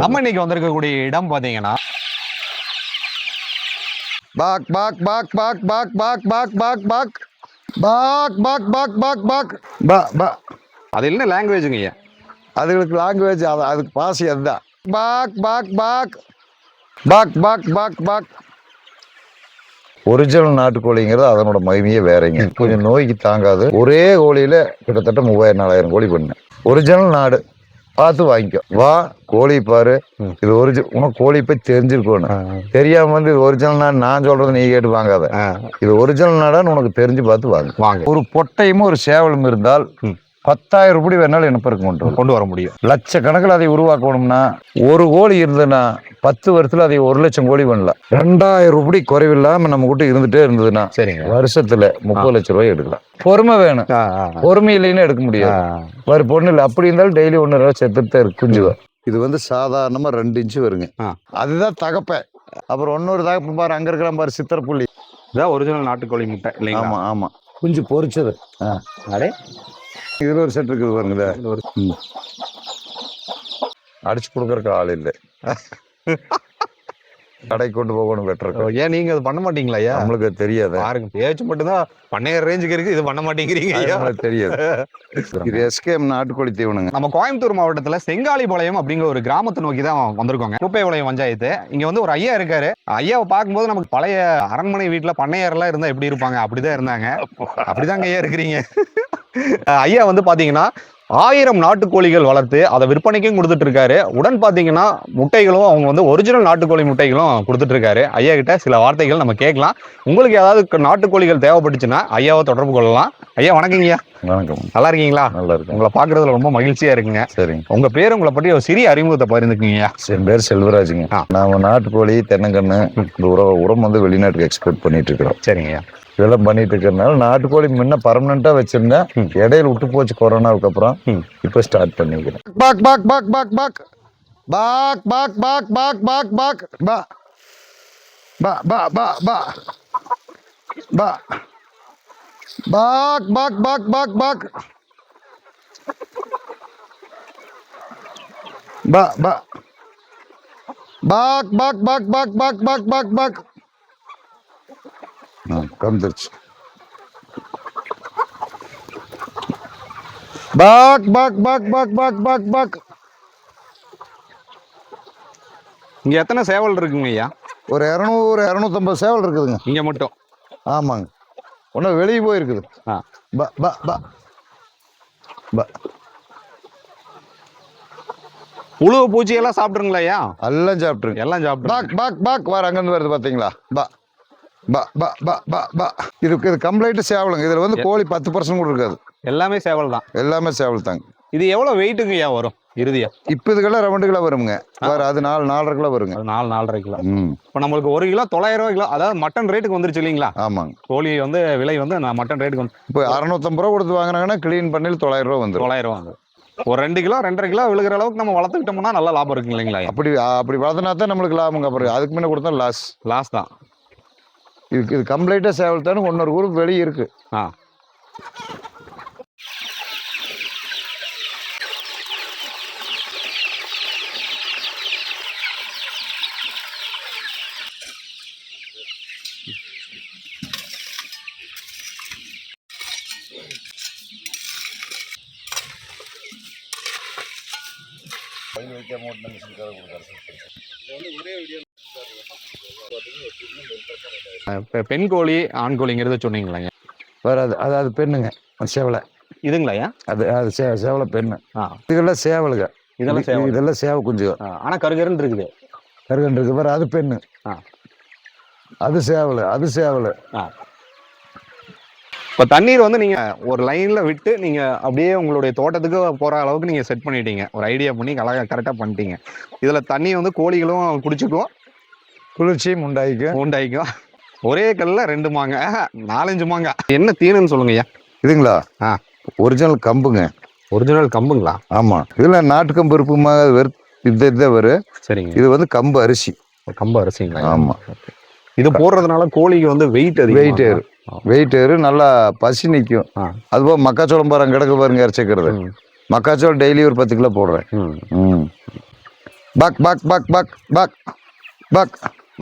நம்ம இன்னைக்கு வந்திருக்கக்கூடிய இடம் பாத்தீங்கன்னா பாக் பாக் பாக் பாக் பாக் பாக் பாக் பாக் பாக் பாக் பாக் பாக் பாக் பாக் பா பா அது என்ன லாங்குவேஜுங்க ஐயா? அதுகளுக்கு லாங்குவேஜ் அதுக்கு பாசி அதுதான். பாக் பாக் பாக் பாக் பாக் பாக் பாக் ஒரிஜினல் நாட்டுக்கோழிங்கிறது அதனோட மகிமையே வேறங்க. கொஞ்சம் நோய்க்கு தாங்காது. ஒரே கோழியில கிட்டத்தட்ட 3000-4000 கோழி பண்ணேன். ஒரிஜினல் நாடு பார்த்து வாங்கிக்கோ. வா கோழி பாரு, இது உனக்கு கோழி போய் தெரிஞ்சிருக்கணும். தெரியாம வந்து இது ஒரிஜினல் நாடு நான் சொல்றது நீ கேட்டு வாங்காத. இது ஒரிஜினல் நாடான்னு உனக்கு தெரிஞ்சு பார்த்து வாங்க. ஒரு பொட்டையும் ஒரு சேவலும் இருந்தால் 10,000 ரூபாய் வேணாலும் இனப்பெருக்கம் கொண்டு வர முடியும். லட்சக்கணக்கில் அதை உருவாக்கணும்னா ஒரு கோழி இருந்ததுன்னா 10 வருஷத்துல அதை 1,00,000 கோழி பண்ணலாம். 2,000 ரூபாய் குறைவில்லாம நம்ம கிட்ட இருந்துட்டே இருந்ததுன்னா வருஷத்துல 30 லட்சம் ரூபாய் எடுக்கலாம். பொறுமை வேணும். பொறுமை இல்லைன்னு எடுக்க முடியாது. வேறு பொண்ணு இல்லை. அப்படி இருந்தாலும் டெய்லி 1.5 செத்துட்டு இருக்கு குஞ்சுவா. இது வந்து சாதாரணமா 2 இன்ச்சு வருங்க. அதுதான் தகப்ப. அப்புறம் இன்னொரு தகப்பு பாரு, அங்க இருக்கிற பாரு சித்திரப்புள்ளி. இதான் ஒரிஜினல் நாட்டுக்கோழி முட்டை இல்லைங்களா? ஆமா ஆமா. குஞ்சு பொரிச்சது. அடே இதுல ஒரு செட் இருக்குது பாருங்க. அடிச்சு கொடுக்கறக்கு ஆள் இல்லை. கடைக்கு கொண்டு போகணும் வெட்டுறோம். ஏன் நீங்க அது பண்ண மாட்டீங்களா ஐயா? நம்மளுக்கு தெரியாது. பாருங்க, பேச்சு மட்டும்தான் பண்ணையர் ரேஞ்சுக்கு இருக்கு, இது பண்ண மாட்டேங்கிறீங்க ஐயா. தெரியாது. இது எஸ்கேஎம் நாட்டுக்கோழி தீவனங்க. நம்ம கோயம்புத்தூர் மாவட்டத்துல செங்காலிபாளையம் அப்படிங்கிற ஒரு கிராமத்தை நோக்கி தான் வந்திருக்கோங்க. குப்பைபாளையம் பஞ்சாயத்து. இங்க வந்து ஒரு ஐயா இருக்காரு. ஐயாவை பார்க்கும்போது நமக்கு பழைய அரண்மனை வீட்டுல பண்ணையாரெல்லாம் இருந்தா எப்படி இருப்பாங்க அப்படிதான் இருந்தாங்க. அப்படிதாங்க ஐயா இருக்கிறீங்க. ஐயா வந்து பாத்தீங்கன்னா 1000 நாட்டுக்கோழிகள் வளர்த்து அதை விற்பனைக்கும் கொடுத்துட்டு இருக்காரு. உடன் பாத்தீங்கன்னா முட்டைகளும் அவங்க வந்து ஒரிஜினல் நாட்டுக்கோழி முட்டைகளும் கொடுத்துட்டு இருக்காரு. ஐயா கிட்ட சில வார்த்தைகள் நம்ம கேட்கலாம். உங்களுக்கு ஏதாவது நாட்டுக்கோழிகள் தேவைப்பட்டுச்சுன்னா ஐயாவை தொடர்பு கொள்ளலாம். ஐயா வணக்கங்க ஐயா. வணக்கம். நல்லா இருக்கீங்களா? நல்லா இருக்கு. உங்களை பாக்குறதுல ரொம்ப மகிழ்ச்சியா இருக்குங்க. சரிங்க. உங்க பேர், உங்களை பற்றி ஒரு சிறிய அறிமுகத்தை பகிர்ந்துக்குங்க. என் பேர் செல்வராஜுங்க. நாம நாட்டுக்கோழி, தென்னங்கன்று இந்த உரம் வந்து வெளிநாட்டுக்கு எக்ஸ்போர்ட் பண்ணிட்டு இருக்கிறோம். சரிங்க. இதெல்லாம் பண்ணிட்டு இருக்கிறதுனால நாட்டுக்கோழி முன்ன பர்மனண்டா வச்சிருந்தேன். இடையில விட்டு போச்சு கொரோனாவுக்கு அப்புறம். இப்ப ஸ்டார்ட் பண்ணிக்கிறேன். பாக் பாக் பாக் பாக் பாக் பாக் பாக் பாக் பாக் பாக் பாக் பா பா பா பா பா பா பாக் பாக் பாக் பாக் பாக் பா பா பாக் பாக் பாக் பாக் பாக் பாக் பாக் பாக் கந்துருச்சு. பாக் பாக் பாக் பாக் பாக் பாக் பாக். இங்க எத்தனை சேவல் இருக்குங்க ஐயா? ஒரு 200-250 சேவல் இருக்குதுங்க இங்க மட்டும். ஆமாங்க. ஒன்னும் வெளியே போயிருக்குது. பா பா பா பா. புழு பூச்சி எல்லாம் சாப்பிட்டுருங்களா ஐயா? எல்லாம் சாப்பிட்டுருங்க. எல்லாம் சாப்பிட்டு. பாக் பாக் பாக் வர அங்கிருந்து வருது பாத்தீங்களா? பா பா பா பா பா பா. இது கம்ப்ளைண்ட் சேவலுங்க. இதுல வந்து கோழி 10% கூட இருக்காது. எல்லாமே சேவல் தான். எல்லாமே சேவல் தாங்க. இது எவ்வளவு வெயிட்டுங்க ஐயா வரும் இறுதியா? இப்ப இதுக்கெல்லாம் 2 கிலோ வருங்க. அது 4.5 கிலோ வருங்க. 4.5 கிலோ. இப்ப நம்மளுக்கு 1 கிலோ 900 கிலோ, அதாவது மட்டன் ரேட்டுக்கு வந்துருச்சு இல்லீங்களா? ஆமாங்க. கோழி வந்து விலை வந்து மட்டன் ரேட்டுக்கு வந்து இப்போ 650 ரூபா கொடுத்து வாங்கினாங்கன்னா கிளீன் பண்ணி 900 ரூபா வந்துடும். 900 வாங்க. ஒரு 2 கிலோ 2.5 கிலோ விழுகிற அளவுக்கு நம்ம வளர்த்துக்கிட்டோம்னா நல்ல லாபம் இருக்கு இல்லைங்களா? அப்படி வளர்த்தனா தான் நம்மளுக்கு லாபங்க. அப்புறம் அதுக்கு முன்ன கொடுத்தா லாஸ் தான். இது கம்ப்ளீட்டா சேவல் தானே. 1 குரூப் வெளியே இருக்கு. பெண் கோழி ஆண் கோழிங்கிறத சொன்னீங்களா? வராது. அதாவது பெண்ணுங்க சேவலை. இதுங்களா? அது சேவலை பெண்ணு. இதெல்லாம் சேவலுங்க. இதெல்லாம் சேவ குஞ்சு. ஆனா கருகருன்னு இருக்குது. கருகன்று இருக்கு பாரு, அது பெண்ணு. அது சேவல். இப்போ தண்ணீர் வந்து நீங்க ஒரு லைன்ல விட்டு நீங்க அப்படியே உங்களுடைய தோட்டத்துக்கு போற அளவுக்கு நீங்க செட் பண்ணிட்டீங்க. ஒரு ஐடியா பண்ணி கரெக்டா பண்ணிட்டீங்க. இதுல தண்ணி வந்து கோழிகளும் குடிச்சுக்கும், குளிர்ச்சியும் உண்டாயிக்கும். ஒரே கல்ல 2 மாங்க 4-5 மாங்க. என்ன தீனன்னு சொல்லுங்க ஐயா? இதுங்களா? ஒரிஜினல் கம்புங்க. ஒரிஜினல் கம்புங்களா? ஆமா. இதுல நாட்டு கம்பு இருப்புமா இது வரும். சரிங்க. இது வந்து கம்பு அரிசி. கம்பு அரிசிங்களா? ஆமா. இது போடுறதுனால கோழிக்கு வந்து வெயிட் ஏறும். நல்லா பசி நிற்கும். அதுபோக மக்காச்சோளம் பாருங்க கிடக்கு பாருங்க, இறச்சிக்கிறது. மக்காச்சோளம் டெய்லி ஒரு 10 கிலோ போடுறேன். பக் பக் பக் பக் பக் பக்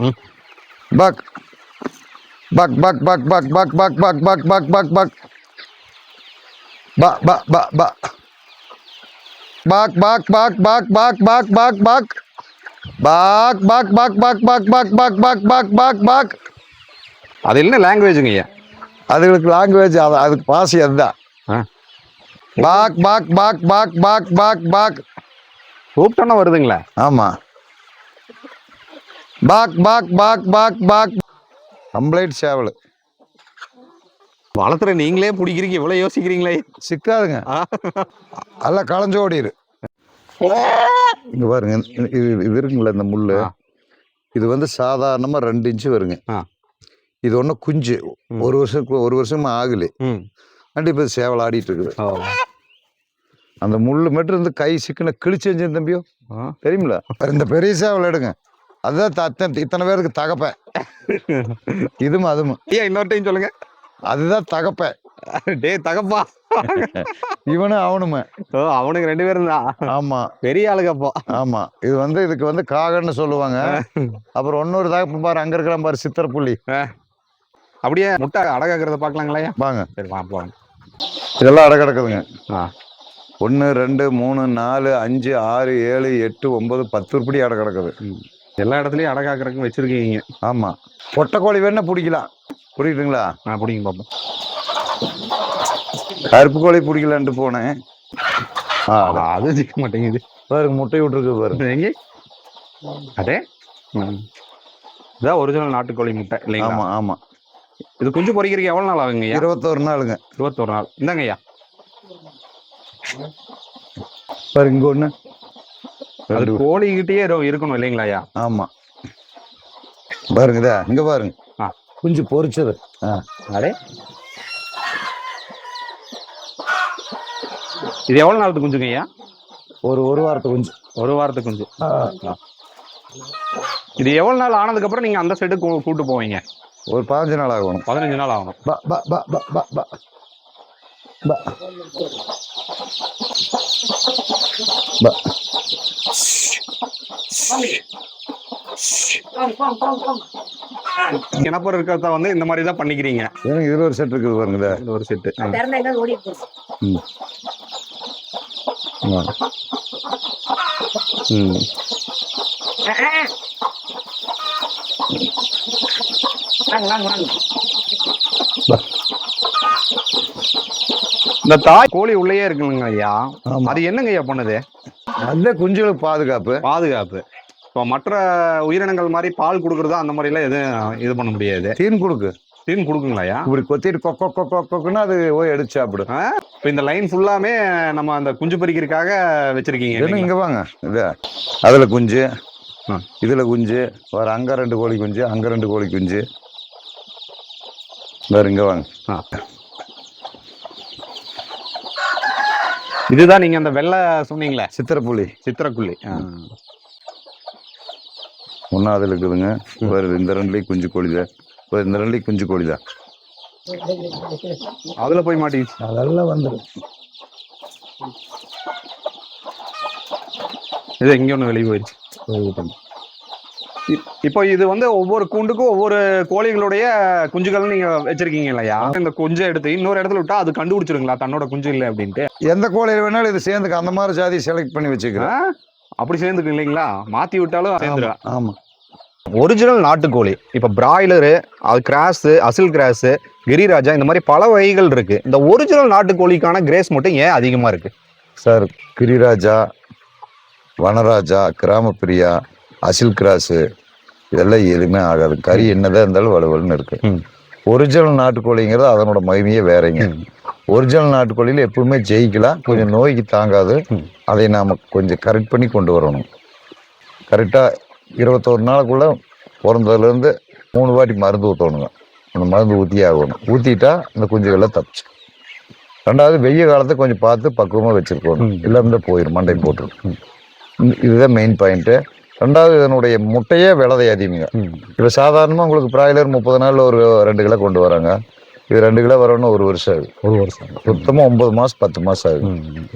ம். பக் பக் பக் பக் பக் பக் பக் பக் பக் பக் பக் பக் ப ப ப ப பக் பக் பக் பக் பக் பக் பக் பக் பக் பக் பக் பக் பக் பக் பக் பக் பக் பக் பக். அது என்ன லாங்குவேஜுங்க ஐயா? அதுகளுக்கு லாங்குவேஜ் அதுக்கு பாசி அதுதான். ஆ. பாக் பாக் பாக் பாக் பாக் பாக் பாக். கூப்பிட்டோன்னா வருதுங்களா? ஆமா. பாக் பாக் பாக் பாக் பாக். கம்ப்ளைண்ட் சேவல் வளர்த்துற நீங்களே பிடிக்கிறீங்க, இவ்வளவு யோசிக்கிறீங்களே. சிக்காதுங்க, நல்லா களைஞ்சு ஓடிடு. இங்க பாருங்க, இது இருக்குங்களா இந்த முள்ளு, ஆ. இது வந்து சாதாரணமா 2 இன்ச்சு வருங்க. ஆ. இது ஒன்றும் குஞ்சு ம். ஒரு வருஷமா ஆகலை. ம். கண்டிப்பா சேவல் ஆடிட்டு இருக்குது. ஓ. அந்த முள்ளு மட்டும் இருந்து கை சிக்கன கிழிச்சு செஞ்சு தம்பியோ ஆ. தெரியுமில. இந்த பெரிய சேவல் எடுங்க, அதுதான் இத்தனை பேருக்கு தகப்பேன். இதுவும் அதுவும் ஐயா இன்னொரு டைம் சொல்லுங்க. அதுதான் தகப்பேன். டேய் தகப்பா. இவனும் அவனுமே. ஓ, அவனுக்கு 2 பேரும் தான். ஆமா பெரிய ஆளுங்க அப்போ. ஆமா. இது வந்து இதுக்கு வந்து காகன்னு சொல்லுவாங்க. அப்புறம் இன்னொரு தகப்பு பாரு, அங்க இருக்கிறான் பாரு சித்திரப்புள்ளி. அப்படியே முட்டை அடகாக்கிறத பாக்கலாங்களா? வாங்க, சரி வாங்க. இதெல்லாம் அடை கிடக்குதுங்க. 1 2 3 4 5 6 7 8 9 10 உருப்படி அடை கிடக்குது. எல்லா இடத்துலயும் அடகாக்கிறதுக்கு வச்சிருக்கீங்க. ஆமா. பொட்டைக்கோழி வேணா பிடிக்கலாம், பிடிக்குதுங்களா? பிடிங்க பாப்போம். கருப்பு கோழி பிடிக்கலான்ட்டு போனேன். அது ஜிக்க மாட்டேங்குது பாருங்க, முட்டை விட்டுருக்கு பாருங்க. எங்க அதே இதான் ஒரிஜினல் நாட்டுக்கோழி முட்டை இல்லைங்களா? ஆமா ஆமா. இது குஞ்சு பொரிக்கிறதுக்கு எவ்வளவு நாள் ஆகுங்க? 21 நாளுங்க. 21 நாள். இந்தாங்க ஐயா. பாரு இங்க ஒண்ணு. அது கோழிகிட்டயே இருக்கணும் இல்லைங்களா ஐயா? ஆமா. பாருங்க இங்க பாருங்க, குஞ்சு பொரிச்சது. அடே, இது எவ்வளவு நாளுக்கு குஞ்சுங்க ஐயா? ஒரு வாரத்து குஞ்சு. ஒரு வாரத்துக்கு குஞ்சு. இது எவ்வளவு நாள் ஆனதுக்கு அப்புறம் நீங்க அந்த சைடு கூட்டு போவீங்க? ஒரு 15 நாள் ஆகணும். 15 நாள் ஆகணும். கிணப்பர் இருக்கிறத வந்து இந்த மாதிரி தான் பண்ணிக்கிறீங்க. இதுல ஒரு செட் இருக்குது பாருங்க, ஒரு செட்டு. இந்த தாய் கோழி உள்ளேயே இருக்குங்க ஐயா, அது என்னங்க ஐயா பண்ணுது? அந்த குஞ்சுகளுக்கு பாதுகாப்பு. இப்போ மற்ற உயிரினங்கள் மாதிரி பால் கொடுக்குறதா அந்த மாதிரி எல்லாம் எதுவும் இது பண்ண முடியாது. தீன் கொடுக்குங்களா? இப்படி கொத்திட்டு கொக்குன்னா அது போய் எடுத்து சாப்பிடும். இப்போ இந்த லைன் ஃபுல்லாமே நம்ம அந்த குஞ்சு பறிக்கிறதுக்காக வச்சிருக்கீங்க. இங்க வாங்க, அதுல குஞ்சு, இதுல குஞ்சு வேற, அங்க 2 கோழி குஞ்சு, அங்க 2 கோழி குஞ்சு வேற. இங்க வாங்க. இதுதான் நீங்க அந்த வெள்ளை சொன்னீங்களே, சித்திரப்புள்ளி. ஒன்னா அதுல இருக்குதுங்க. வேற இந்த 2லயும் குஞ்சு கோழிதான். இந்த 2லயும் குஞ்சு கோழிதான். அதுல போய் மாட்டிச்சு. அதெல்லாம் வந்துடும். இது இங்க ஒண்ணு வெளியே போயிடுச்சு. இப்போ இது வந்து ஒவ்வொரு கூண்டுக்கும் ஒவ்வொரு கோழிகளுடைய குஞ்சுகள் நீங்க வச்சிருக்கீங்க இல்லையா? இந்த குஞ்சை எடுத்து இன்னொரு இடத்துல விட்டா அது கண்டுபிடிச்சிருங்களா தன்னோட குஞ்சு இல்லை அப்படின்ட்டு? எந்த கோழியில வேணாலும் இது சேர்ந்துக்கு, அந்த மாதிரி ஜாதி செலக்ட் பண்ணி வச்சுக்கிறேன். அப்படி சேர்ந்துக்கு இல்லைங்களா? மாத்தி விட்டாலும் சேர்ந்துடும். ஆமா. ஒரிஜினல் நாட்டுக்கோழி, இப்ப பிராய்லரு, அது கிராஸ், அசில் கிராஸ், கிரிராஜா, இந்த மாதிரி பல வகைகள் இருக்கு. இந்த ஒரிஜினல் நாட்டுக்கோழிக்கான கிரேஸ் மட்டும் ஏன் அதிகமா இருக்கு சார்? கிரிராஜா, வனராஜா, கிராமப்பிரியா, அசில் கிராஸ் இதெல்லாம் எதுவுமே ஆகாது. கறி என்னதான் இருந்தாலும் வலுவலுன்னு இருக்கு. ஒரிஜினல் நாட்டுக்கோழிங்கிறது அதனோட மகிமையே வேறங்க. ஒரிஜினல் நாட்டுக்கோழியில எப்பவுமே ஜெயிக்கலாம், கொஞ்சம் நோய்க்கு தாங்காது. அதை நாம கொஞ்சம் கரெக்ட் பண்ணி கொண்டு வரணும். கரெக்டா 21 நாளுக்குள்ள பிறந்ததுல இருந்து 3 வாட்டி மருந்து ஊற்றணுங்க. அந்த மருந்து ஊற்றியே ஆகணும். ஊற்றிட்டா இந்த குஞ்சுகள்லாம் தப்பிச்சு. 2வது வெய்ய காலத்தை கொஞ்சம் பார்த்து பக்குவமா வச்சிருக்கணும், இல்லாம போயிடும், மண்டை போட்டுரும். இதுதான் மெயின் பாயிண்ட். 2வது இதனுடைய முட்டையே விலை அதிகங்க. இப்போ சாதாரணமாக உங்களுக்கு பிராய்லர் 30 நாள் ஒரு 2 கிலோ கொண்டு வராங்க. இது 2 கிலோ வரணும்னு 1 வருஷம் ஆகுது. 1 வருஷம். சுத்தமா 9 மாசம் 10 மாசம் ஆகுது.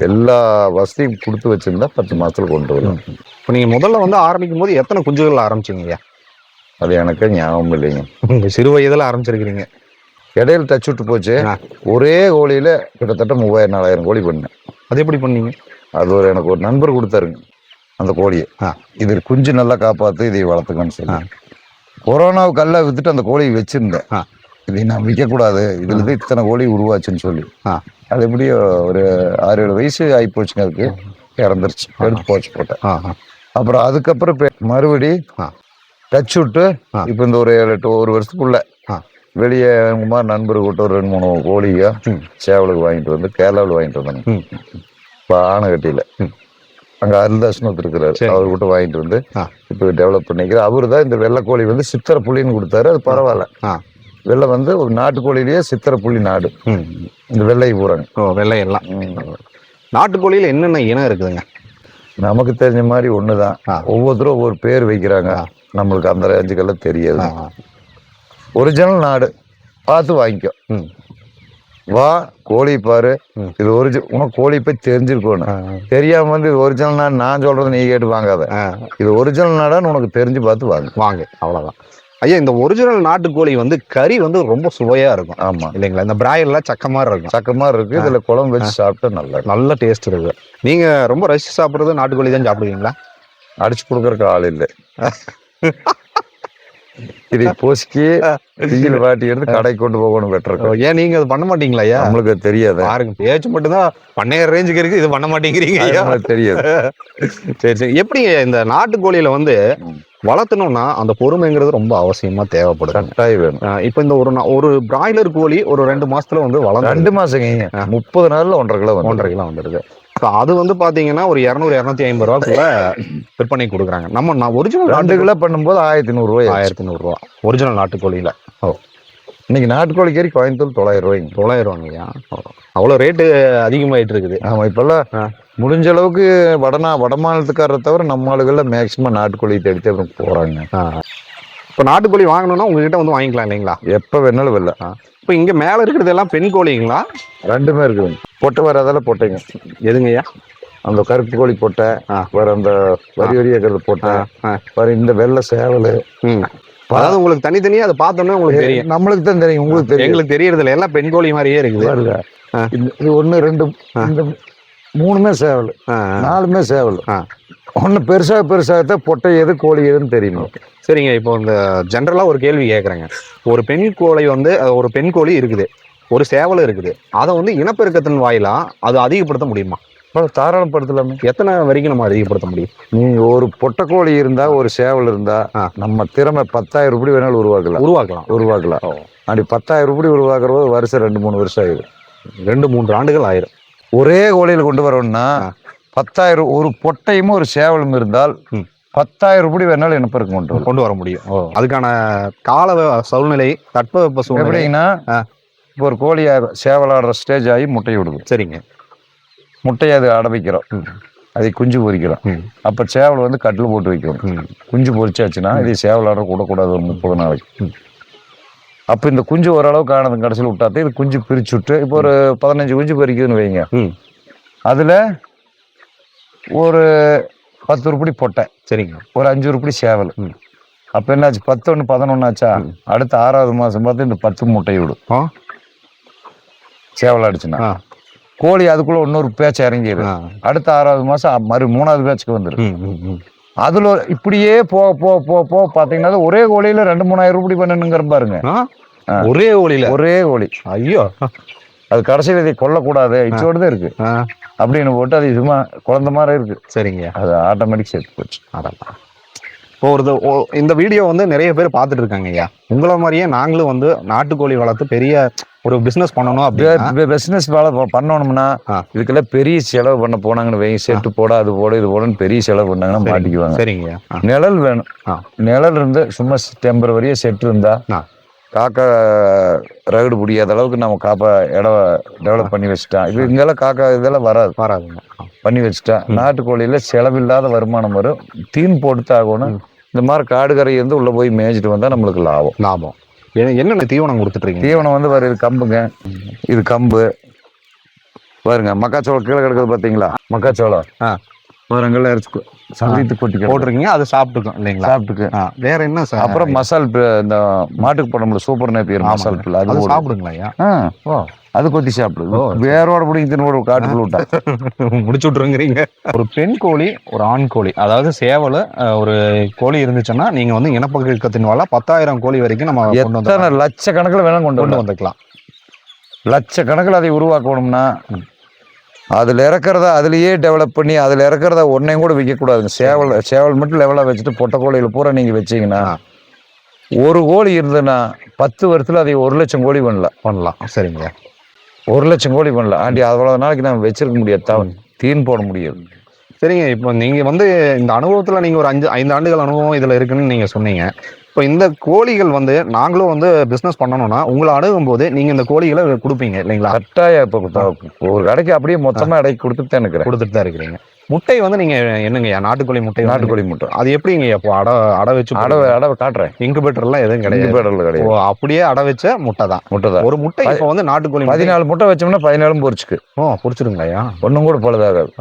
எல்லா வசதியும் கொடுத்து வச்சிருந்தா 10 மாசத்துல கொண்டு வரலாம். இப்போ நீங்க முதல்ல வந்து ஆரம்பிக்கும் போது எத்தனை குஞ்சுகள் ஆரம்பிச்சீங்க? அது எனக்கு ஞாபகம் இல்லைங்க. சிறு வயதுல ஆரம்பிச்சிருக்கிறீங்க. இடையில டச் விட்டு போச்சு. ஒரே கோழியில கிட்டத்தட்ட 3000-4000 கோழி பண்ணேன். அது எப்படி பண்ணீங்க? அது எனக்கு ஒரு நண்பர் கொடுத்தாருங்க அந்த கோழியை. இது குஞ்சு நல்லா காப்பாத்து, இதை வளர்த்துக்கன்னு சொல்லி. கொரோனாவுக்கு எல்லாம் வித்துட்டு அந்த கோழியை வச்சிருந்தேன். இதை நான் விற்க கூடாது, இதுல இருந்து இத்தனை கோழி உருவாச்சுன்னு சொல்லி. அது எப்படியோ ஒரு 6-7 வயசு ஆகி போச்சுங்க. அதுக்கு இறந்துருச்சு, எடுத்து போச்சு போட்டேன். அப்புறம் அதுக்கப்புறம் மறுபடி டச் விட்டு இப்ப இந்த ஒரு 7-8 வருஷத்துக்குள்ள வெளியே உங்க மாதிரி நண்பர் கூட்ட ஒரு 2-3 கோழியா சேவலுக்கு வாங்கிட்டு வந்து கேரளாவில் வாங்கிட்டு வந்தாங்க. இப்போ ஆனகட்டியில அங்க அருள்தாசன் இருக்கிறாரு, அவர் கிட்ட வாங்கிட்டு வந்து இப்போ டெவலப் பண்ணிக்கிறேன். அவரு தான் இந்த வெள்ளை கோழி வந்து சித்திர புள்ளின்னு கொடுத்தாரு. அது பரவாயில்ல. வெள்ளை வந்து ஒரு நாட்டுக்கோழிலேயே சித்திர புள்ளி நாடு. இந்த வெள்ளை பூராங்க. வெள்ளை எல்லாம் நாட்டுக்கோழியில என்னென்ன இனம் இருக்குதுங்க? நமக்கு தெரிஞ்ச மாதிரி ஒண்ணுதான். ஒவ்வொருத்தரும் ஒவ்வொரு பேர் வைக்கிறாங்க. நம்மளுக்கு அந்த ரேஞ்சுக்கெல்லாம் தெரியாது. ஒரிஜினல் நாடு பார்த்து வாங்கிக்கோ. வா கோழி பாரு, இது உனக்கு கோழி போய் தெரிஞ்சிருக்கணும். தெரியாம வந்து இது ஒரிஜினல் நாடு நான் சொல்றது நீ கேட்டு வாங்காத. இது ஒரிஜினல் நாடான்னு உனக்கு தெரிஞ்சு பார்த்து வாங்க. அவ்வளவுதான் ஐயா. இந்த ஒரிஜினல் நாட்டுக்கோழி வந்து கறி வந்து ரொம்ப சுவையா இருக்கும். ஆமா இல்லைங்களா? இந்த பிராய்லர்லாம் சக்க மாதிரி இருக்கு. இதுல குழம்பு வச்சு சாப்பிட்டா நல்ல டேஸ்ட் இருக்கு. நீங்க ரொம்ப ரசிச்சு சாப்பிடுறது நாட்டுக்கோழி தான் சாப்பிடுவீங்களா? அடிச்சு கொடுக்கறக்கு ஆள் இல்லை. இதை போசிக்கி தீயில வாட்டி எடுத்து கடைக்கு கொண்டு போகணும் பெட்டர். ஏன் நீங்க அது பண்ண மாட்டீங்களா? நம்மளுக்கு தெரியாது. யாருக்கும் பேச்சு மட்டும்தான் பண்ணையர் ரேஞ்சுக்கு இருக்கு, இது பண்ண மாட்டேங்கிறீங்க. தெரியாது. சரி. எப்படி இந்த நாட்டுக்கோழியில வந்து வளர்த்தணும்னா அந்த பொறுமைங்கிறது ரொம்ப அவசியமா தேவைப்படும். கட்டாயம் வேணும். இப்ப இந்த ஒரு பிராய்லர் கோழி ஒரு 2 மாசத்துல வந்து வளர்ந்து 2 மாசங்க 30 நாள்ல 1.5 கிலோ வந்துருது. அது வந்து பாத்தீங்கன்னா ஒரு 200-250 ரூபாய்க்குள்ள விற்பனை கொடுக்குறாங்க. நம்ம ஒரிஜினல் 2 கிலோ பண்ணும்போது 1100 ரூபாய். 1100 ரூபா ஒரிஜினல் நாட்டுக்கோழியில. இன்னைக்கு நாட்டுக்கோழி கறி கோயம்புத்தூர் 900 ரூபாய்ங்க. 900 ரூபாங்கய்யா. அவ்வளவு ரேட்டு அதிகமாயிட்டு இருக்குது. ஆமா, இப்பெல்லாம் முடிஞ்ச அளவுக்கு வட மாநிலத்துக்காரரை தவிர நம்ம ஆளுகள்ல மேக்சிமம் நாட்டுக்கோழி தேடி அப்புறம் போறாங்க. இப்ப நாட்டுக்கோழி வாங்கணும்னா உங்ககிட்ட வந்து வாங்கிக்கலாம் இல்லைங்களா? எப்ப வேணாலும் வரல. இப்ப இங்க மேல இருக்கிறது எல்லாம் பெண் கோழிங்களா? ரெண்டுமே இருக்குதுங்க. பொட்டை வராதால பொட்டைங்க. எதுங்கய்யா? அந்த கருப்பு கோழி பொட்டை, வேற அந்த வரி இருக்கிறது பொட்டை, வேற இந்த வெள்ளை சேவல். அதாவது உங்களுக்கு தனித்தனியா அதை பார்த்தோம்னா உங்களுக்கு தெரியும். நம்மளுக்கு தான் தெரியும், உங்களுக்கு தெரியும். எங்களுக்கு தெரியறது இல்லை. எல்லாம் பெண் கோழி மாதிரியே இருக்குது. இது 1, 2, இந்த 3மே சேவல், 4மே சேவல். ஒண்ணு பெருசாகத்தான் பொட்டை எது கோழி எதுன்னு தெரியும். சரிங்க. இப்போ இந்த ஜென்ரலா ஒரு கேள்வி கேட்குறேங்க. ஒரு பெண் கோழி வந்து ஒரு பெண் கோழி இருக்குது, ஒரு சேவல் இருக்குது. அதை வந்து இனப்பெருக்கத்தின் வாயிலா அது அதிகப்படுத்த முடியுமா? தாராளப்படுத்தலாமே. எத்தனை வரைக்கும் நம்ம அதிகப்படுத்த முடியும்? நீ ஒரு பொட்டை கோழி இருந்தா, ஒரு சேவல் இருந்தா, நம்ம திறமை 10,000 ரூபாய் வேணாலும் உருவாக்கலாம். அப்படி 10,000 ரூபாய் உருவாக்குறது வருஷம் 2-3 வருஷம் ஆயிடும். 2-3 ஆண்டுகள் ஆயிரும். ஒரே கோழியில கொண்டு வரணும்னா 10,000. ஒரு பொட்டையும் ஒரு சேவலும் இருந்தால் 10,000 ரூபாய் வேணாலும் இனப்பெருக்கம் கொண்டு வர முடியும். அதுக்கான கால சூழ்நிலை, தட்பவெப்ப சூழ்நிலை எப்படின்னா, இப்போ ஒரு கோழி சேவலாடுற ஸ்டேஜ் ஆகி முட்டை விடுது. சரிங்க. முட்டையை அது அடவைக்கிறோம், அதை குஞ்சு பொறிக்கிறோம். அப்ப சேவல் வந்து கட்டில் போட்டு வைக்கணும். குஞ்சு பொறிச்சாச்சுன்னா இதை சேவலாட கூடக்கூடாது ஒரு 30 நாளைக்கு. அப்ப இந்த குஞ்சு ஓரளவுக்கு ஆனது கடைசியில் விட்டாத்தே இது குஞ்சு பிரிச்சு விட்டு, இப்போ ஒரு 15 குஞ்சு பொறிக்குதுன்னு வைங்க. அதுல ஒரு 10 ரூபாய் பொட்டை. சரிங்க. ஒரு 5 ரூபாய் சேவல். அப்ப என்னாச்சு? 10 11 ஆச்சா? அடுத்த 6வது மாசம் பார்த்து இந்த 10 முட்டை விடும். சேவல் அடிச்சுன்னா கோழி அதுக்குள்ள இன்னொரு பேச்சு இறங்கிடு. அடுத்த 6வது மாசம் 3வது பேச்சுக்கு வந்துடும். அதுல இப்படியே போக பாத்தீங்கன்னா ஒரே கோழியில 2-3 ரூபாய் பண்ணணுங்கிற பாருங்க. ஒரே கோழி. ஐயோ, அது கடைசியில் இதை கொல்லக்கூடாது, இச்சோடுதான் இருக்கு அப்படின்னு போட்டு அது சும்மா குழந்தை மாதிரி இருக்கு. சரிங்க. அது ஆட்டோமேட்டிக் சேர்த்து போச்சு. அதெல்லாம் இப்போ இந்த வீடியோ வந்து நிறைய பேர் பார்த்துட்டு இருக்காங்க ஐயா. உங்களை மாதிரியே நாங்களும் வந்து நாட்டுக்கோழி வளர்த்து பெரிய ஒரு பிசினஸ் பண்ணணும். அப்படி பிசினஸ் பண்ணணும்னா இதுக்கெல்லாம் பெரிய செலவு பண்ண போனாங்கன்னு வைங்க. செட்டு போட, அது போட, இது போடன்னு பெரிய செலவு பண்ணாங்கன்னா மாட்டிக்குவாங்க. சரிங்க. நிழல் வேணும். நிழல் இருந்து சும்மா டெம்பரவரியா செட் இருந்தா காக்கா ரகுடு முடியாத அளவுக்கு நம்ம இடம் டெவலப் பண்ணி வச்சுட்டா, இது இங்கெல்லாம் காக்கா இதெல்லாம் வராதுங்க. பண்ணி வச்சுட்டா நாட்டுக்கோழியில செலவில்லாத வருமானம் வரும். தீன் போட்டு ஆகணும். இந்த மாதிரி காடு கரை இருந்து உள்ள போய் மேய்ச்சிட்டு வந்தா நம்மளுக்கு லாபம். என்னென்ன தீவனம் கொடுத்துட்டு இருக்கீங்க? தீவனம் வந்து பாரு, இது கம்புங்க, இது கம்பு பாருங்க, மக்காச்சோளம் கீழே கிடக்குது பாத்தீங்களா, மக்காச்சோளம் பாருங்கள்ல அரைச்சு சமைத்து கொட்டி போட்டிருக்கீங்க, அது சாப்பிட்டுக்கும் இல்லைங்களா? சாப்பிட்டுக்கு. வேற என்ன சார்? அப்புறம் மசால் இந்த மாட்டுக்கு போட முடியல சூப்பர் நேப்பியர் மசால் பில், அது சாப்பிடுங்களா ஐயா? அது கொத்தி சாப்பிடுது, வேரோட பிடிங்க தின்னு காட்டுக்குள்ள விட்டா முடிச்சு விட்டுருங்கிறீங்க. ஒரு பெண் கோழி, ஒரு ஆண் கோழி, அதாவது சேவல் ஒரு கோழி இருந்துச்சுன்னா நீங்க வந்து இனப்பெருக்கத்தின் வாழ 10,000 கோழி வரைக்கும் நம்ம எத்தனை லட்சக்கணக்கில் வேணாம் கொண்டு வந்துக்கலாம். லட்சக்கணக்கில் அதை உருவாக்கணும்னா அதில் இறக்குறத அதுலேயே டெவலப் பண்ணி அதில் இறக்குறத ஒன்றையும் கூட விற்கக்கூடாதுங்க. சேவல் மட்டும் லெவலாக வச்சுட்டு பொட்டை கோழியில் பூரா நீங்கள் வச்சிங்கன்னா ஒரு கோழி இருந்ததுன்னா 10 வருஷத்தில் அதை 1,00,000 கோழி பண்ணலாம். சரிங்க, 1,00,000 கோழி பண்ணலாம். ஆண்டி அவ்வளோ நாளைக்கு நம்ம வச்சிருக்க முடியாது, தீன் போட முடியாது. சரிங்க. இப்போ நீங்க வந்து இந்த அனுபவத்துல நீங்க ஒரு 5 ஆண்டுகள் அனுபவம் இதுல இருக்குன்னு நீங்க சொன்னீங்க. இப்போ இந்த கோழிகள் வந்து நாங்களும் வந்து பிசினஸ் பண்ணணும்னா உங்களை அணுகும் போது நீங்க இந்த கோழிகளை கொடுப்பீங்க இல்லைங்களா? கட்டாயம். இப்போ ஒரு கடைக்கு அப்படியே மொத்தமா இடைக்கு கொடுத்துட்டு தான் இருக்கிறீங்க. முட்டை வந்து நீங்க என்னங்க, நாட்டுக்கோழி முட்டை? நாட்டுக்கோழி முட்டை. அது எப்படிங்க? இப்போ அடை வச்சு அடை காட்டுறேன். இன்குபேட்டர் எல்லாம் எதுவும் கிடையாது. அப்படியே அடை வச்ச முட்டை தான். ஒரு முட்டை இப்போ வந்து நாட்டுக்கோழி 14 முட்டை வச்சோம்னா 14 பொரிச்சுக்கு. பொரிச்சிருங்களா? ஒன்றும் கூட பழுதாகாது.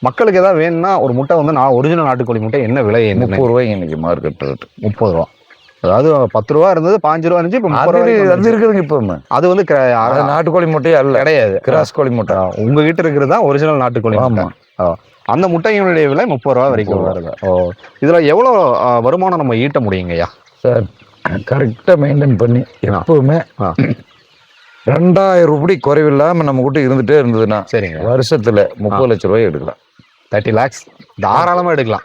மக்களுக்கு ஏதாவது வேணும்னா ஒரு முட்டை வந்து ஒரிஜினல் நாட்டுக்கோழி முட்டை என்ன விலை? 30 ரூபாய்க்கு இன்னைக்கு மார்க்கெட் ரேட். 30 ரூபா. அதாவது 10 ரூபா இருந்தது, 5 ரூபா இருந்துச்சு, இப்போ 30 ரூபாய் அது இருக்குதுங்க. இப்போ அது வந்து நாட்டுக்கோழி முட்டையே அல்ல, கிடையாது, கிராஸ் கோழி முட்டை. உங்ககிட்ட இருக்கிறது தான் ஒரிஜினல் நாட்டுக்கோழி. ஆமா. அந்த முட்டையினுடைய விலை 30 ரூபா வரைக்கும் வருது. இதுல எவ்வளவு வருமானம் நம்ம ஈட்ட முடியுங்கய்யா? சார் கரெக்டா மெயின்டைன் பண்ணி எப்பவுமே 2000 ரூபாய் குறைவில்லாம நம்ம கிட்ட இருந்துட்டே இருந்ததுன்னா சரிங்க, வருஷத்துல 30 லட்சம் ரூபாய் எடுக்கலாம். 30 lakhs தாராளமா எடுக்கலாம்.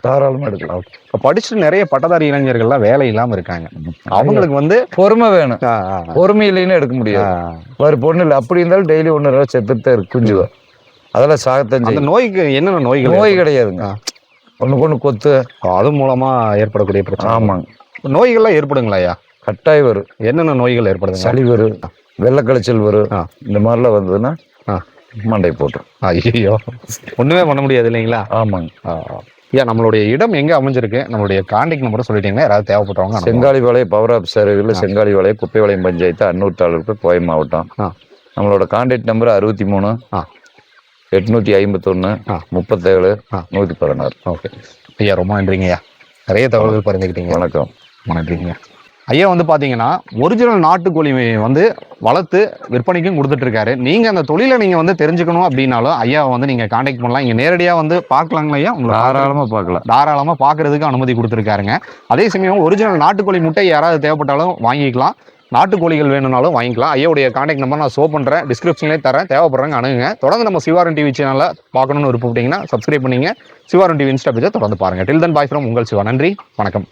இப்போ படிச்சுட்டு நிறைய பட்டதாரி இளைஞர்கள்லாம் வேலை இல்லாம இருக்காங்க. அவங்களுக்கு வந்து பொறுமை வேணும். பொறுமை இல்லைன்னு எடுக்க முடியாது. ஒரு பொண்ணு இல்லை, அப்படி இருந்தாலும் டெய்லி 1 செத்துட்டு இருக்கு குஞ்சுவ. அதெல்லாம் சாகத்தான். அந்த நோய்க்கு என்னென்ன நோய்கள்? நோய் கிடையாதுங்க, ஒண்ணு கொத்து, அது மூலமா ஏற்படக்கூடிய பிரச்சனை. ஆமாங்க. நோய்கள்லாம் ஏற்படுங்களா ஐயா? கட்டாயம் வரும். என்னென்ன நோய்கள் ஏற்படுது? சளி வரும், வெள்ளக்கழிச்சல் வரும். இந்த மாதிரிலாம் வந்ததுன்னா மண்டை போட்டோம். ஐயோ, ஒண்ணுமே பண்ண முடியாது இல்லைங்களா? ஆமாங்க. ஐயா, நம்மளுடைய இடம் எங்க அமைஞ்சிருக்கு? நம்மளுடைய கான்டாக்ட் நம்பரை சொல்லிட்டீங்கன்னா யாராவது தேவைப்பட்டவங்க. செங்காலிபாளையம் பவர் ஆஃப் சேவைகள், செங்காலிபாளையம் குப்பைபாளையம் பஞ்சாயத்து, அன்னூர் தாலுக்கு, கோவை மாவட்டம். நம்மளோட கான்டாக்ட் நம்பர் 63 851 37 116. ஓகே ஐயா, ரொம்ப நன்றிங்க ஐயா, நிறைய தகவல்கள் பகிர்ந்துக்கிட்டீங்க. வணக்கம். நன்றிங்க ஐயா. வந்து பாத்தீங்கன்னா ஒரிஜினல் நாட்டுக்கோழி வந்து வளர்த்து விற்பனைக்கும் கொடுத்துட்டு இருக்காரு. நீங்க அந்த தொழிலை நீங்க வந்து தெரிஞ்சுக்கணும் அப்படின்னாலும் ஐயா வந்து நீங்க கான்டாக்ட் பண்ணலாம். இங்க நேரடியா வந்து பாக்கலாங்களா ஐயா? உங்களை தாராளமா பாக்குறதுக்கு அனுமதி கொடுத்துருக்காருங்க. அதே சமயம் ஒரிஜினல் நாட்டுக்கோழி முட்டை யாராவது தேவைப்பட்டாலும் வாங்கிக்கலாம், நாட்டுக்கோழிகள் வேணும்னாலும் வாங்கிக்கலாம். ஐயாவுடைய கான்டாக்ட் நம்பர் நான் ஷோ பண்றேன், டிஸ்கிரிப்ஷன்லேயே தரேன், தேவைப்படுறாங்க அணுகுங்க. தொடர்ந்து நம்ம சிவாரன் டிவி சேனலை பார்க்கணும்னு விருப்பப்பட்டீங்கன்னா சப்ஸ்கிரைப் பண்ணீங்க. சிவாரன் டிவி இன்ஸ்டா பேஜை தொடர்ந்து பாருங்க. டில் தென் பாய் ஃப்ரம் உங்கள் சிவா. நன்றி, வணக்கம்.